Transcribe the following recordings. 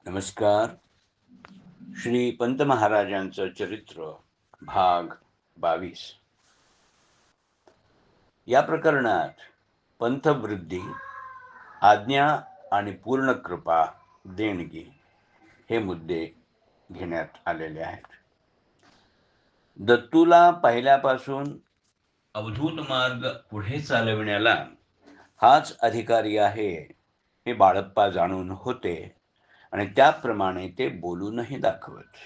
नमस्कार. श्री पंत महाराजांचं चरित्र भाग 22. या प्रकरणात पंथवृद्धी, आज्ञा आणि पूर्ण कृपा देणगी हे मुद्दे घेण्यात आलेले आहेत. दत्तूला पहिल्यापासून अवधूत मार्ग पुढे चालविण्याला हाच अधिकारी आहे हे बाळप्पा जाणून होते आणि त्याप्रमाणे ते बोलूनही दाखवत.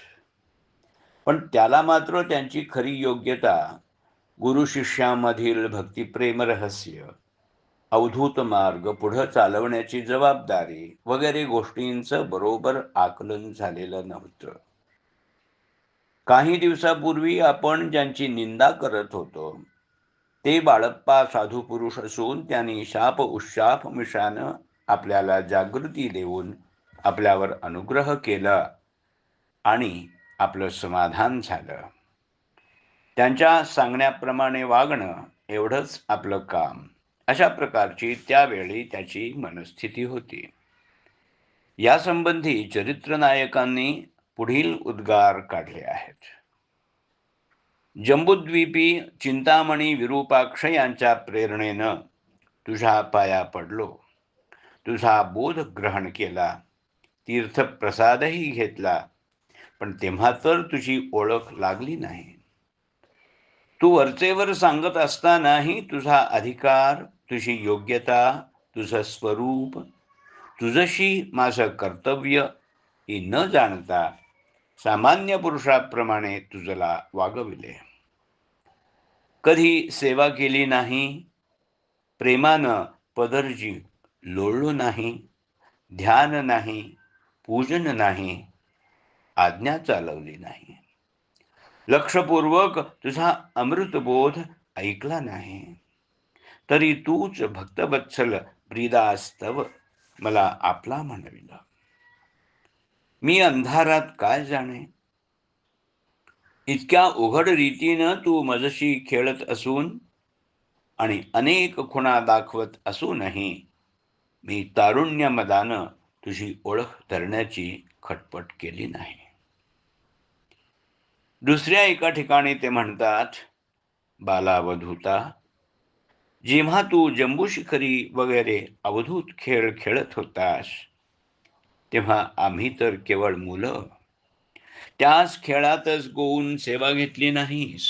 पण त्याला मात्र त्यांची खरी योग्यता, गुरु शिष्यामधील भक्तिप्रेम रहस्य, अवधूत मार्ग पुढे चालवण्याची जबाबदारी वगैरे गोष्टींचं बरोबर आकलन झालेलं नव्हतं. काही दिवसापूर्वी आपण ज्यांची निंदा करत होतो ते बाळप्पा साधू पुरुष असून त्यांनी शाप उशाप मिशानं आपल्याला जागृती देऊन आपल्यावर अनुग्रह केला आणि आपलं समाधान झालं. त्यांच्या सांगण्याप्रमाणे वागणं एवढंच आपलं काम, अशा प्रकारची त्यावेळी त्याची मनस्थिती होती. यासंबंधी चरित्रनायकांनी पुढील उद्गार काढले आहेत. जंबूद्वीपी चिंतामणी विरूपाक्ष यांच्या प्रेरणेनं तुझ्या पाया पडलो, तुझा बोध ग्रहण केला, तीर्थप्रसादही घेतला, पण तेव्हा तर तुझी ओळख लागली नाही. तू वरचेवर सांगत असतानाही तुझा अधिकार, तुझी योग्यता, तुझं स्वरूप, तुझशी माझं कर्तव्य ही न जाणता सामान्य पुरुषाप्रमाणे तुझला वागविले. कधी सेवा केली नाही, प्रेमानं पदरजी लोळलो नाही, ध्यान नाही, पूजन नाही, आज्ञा चालवली नाही. लक्षपूर्वक तुझा अमृतबोध ऐकला नाही, तरी तूच भक्तवत्सल प्रिदास्तव मला आपला म्हणविला. मी अंधारात काय जाणे, इतक्या उघड रीतीनं तू मजशी खेळत असून आणि अनेक खुणा दाखवत असूनही मी तारुण्य मदानं तुझी ओळख धरण्याची खटपट केली नाही. दुसऱ्या एका ठिकाणी ते म्हणतात, बालावधूता, जेव्हा तू जंबूशिखरी वगैरे अवधूत खेळ खेळत होतास तेव्हा आम्ही तर केवळ मुलं, त्याच खेळातच गोवून सेवा घेतली नाहीस.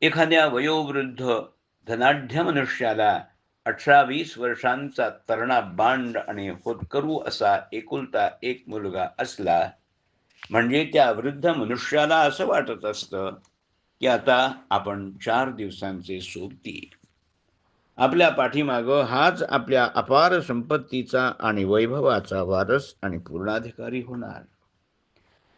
एखाद्या वयोवृद्ध धनाढ्य मनुष्याला 18-20 वर्षांचा तरणा बांड आणि होतकरू असा एकुलता एक मुलगा असला म्हणजे त्या वृद्ध मनुष्याला असं वाटत असतं की आता आपण 4 दिवसांचे सोबती, आपल्या पाठीमागं हाच आपल्या अपार संपत्तीचा आणि वैभवाचा वारस आणि पूर्णाधिकारी होणार.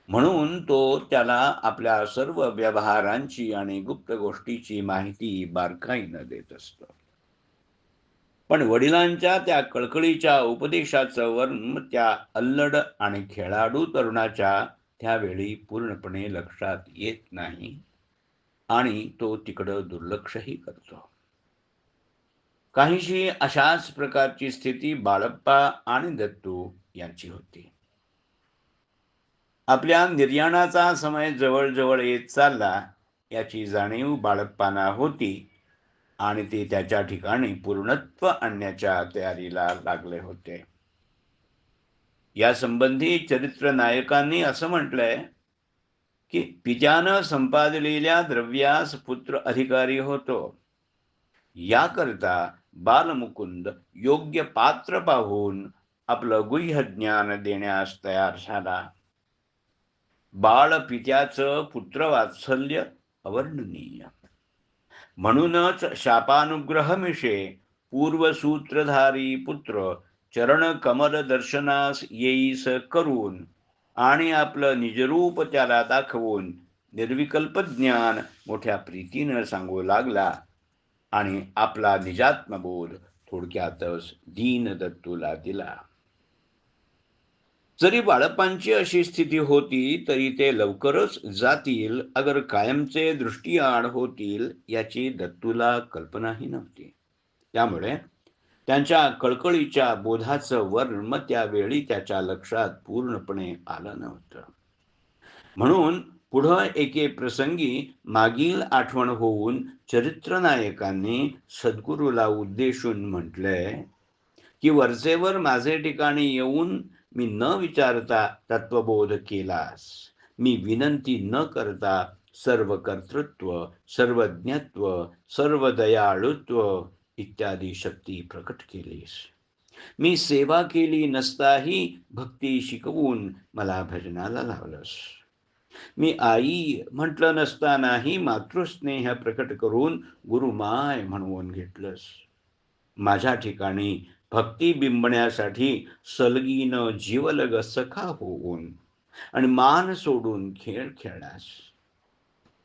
म्हणून तो त्याला आपल्या सर्व व्यवहारांची आणि गुप्त गोष्टीची माहिती बारकाईनं देत असतो. पण वडिलांच्या त्या कळकळीच्या उपदेशाचं वर्ण त्या अल्लड आणि खेळाडू तरुणाच्या त्यावेळी पूर्णपणे लक्षात येत नाही आणि तो तिकडं दुर्लक्षही करतो. काहीशी अशाच प्रकारची स्थिती बाळप्पा आणि दत्तू यांची होती. आपल्या निर्याणाचा समय जवळजवळ येत चालला याची जाणीव बाळप्पांना होती आणि ते त्याच्या ठिकाणी पूर्णत्व आणण्याच्या तयारीला लागले होते. या संबंधी चरित्र नायकांनी असं म्हटलंय की पित्यानं संपादलेल्या द्रव्यास पुत्र अधिकारी होतो. याकरता बालमुकुंद योग्य पात्र पाहून आपलं गुह्य ज्ञान देण्यास तयार झाला. बाळ पित्याचं पुत्रवात्सल्य अवर्णनीय. म्हणूनच शापानुग्रह मिशे पूर्वसूत्रधारी पुत्र चरण कमल दर्शनास येईस करून आणि आपलं निजरूप त्याला दाखवून निर्विकल्प ज्ञान मोठ्या प्रीतीनं सांगू लागला आणि आपला निजात्मबोध थोडक्यातच दीनदत्तूला दिला. जरी बाळप्पांची अशी स्थिती होती तरी ते लवकरच जातील अगर कायमचे दृष्टीआड होतील याची दत्तूला कल्पनाही नव्हती. त्यामुळे त्यांच्या कळकळीच्या बोधाचं वर्म त्यावेळी त्याच्या लक्षात पूर्णपणे आलं नव्हतं. म्हणून पुढं एके प्रसंगी मागील आठवण होऊन चरित्रनायकांनी सद्गुरूला उद्देशून म्हटलंय की वरचेवर माझे ठिकाणी येऊन मी न विचारता तत्वबोध केलास, मी विनंती न करता सर्व कर्तृत्व, सर्वज्ञत्व, सर्व दयाळुत्व इत्यादी शक्ती प्रकट केलीस. मी सेवा केली नसताही भक्ती शिकवून मला भजनाला लावलंस. मी आई म्हटलं नसतानाही मातृस्नेह प्रकट करून गुरुमाय म्हणवून घेतलंस. माझ्या ठिकाणी भक्ती बिंबण्यासाठी सलगीनं जीवलग सखा होऊन आणि मान सोडून खेळ खेळलास.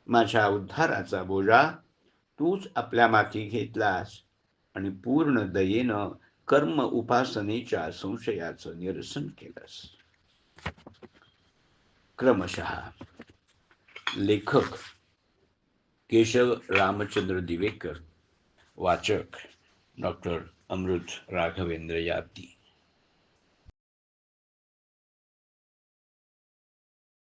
माझ्या उद्धाराचा बोजा तूच आपल्या माथी घेतलास आणि पूर्ण दयेनं कर्म उपासनेच्या संशयाचं निरसन केलंस. क्रमशः लेखक केशव रामचंद्र दिवेकर, वाचक डॉक्टर अमृत राघवेंद्र याती.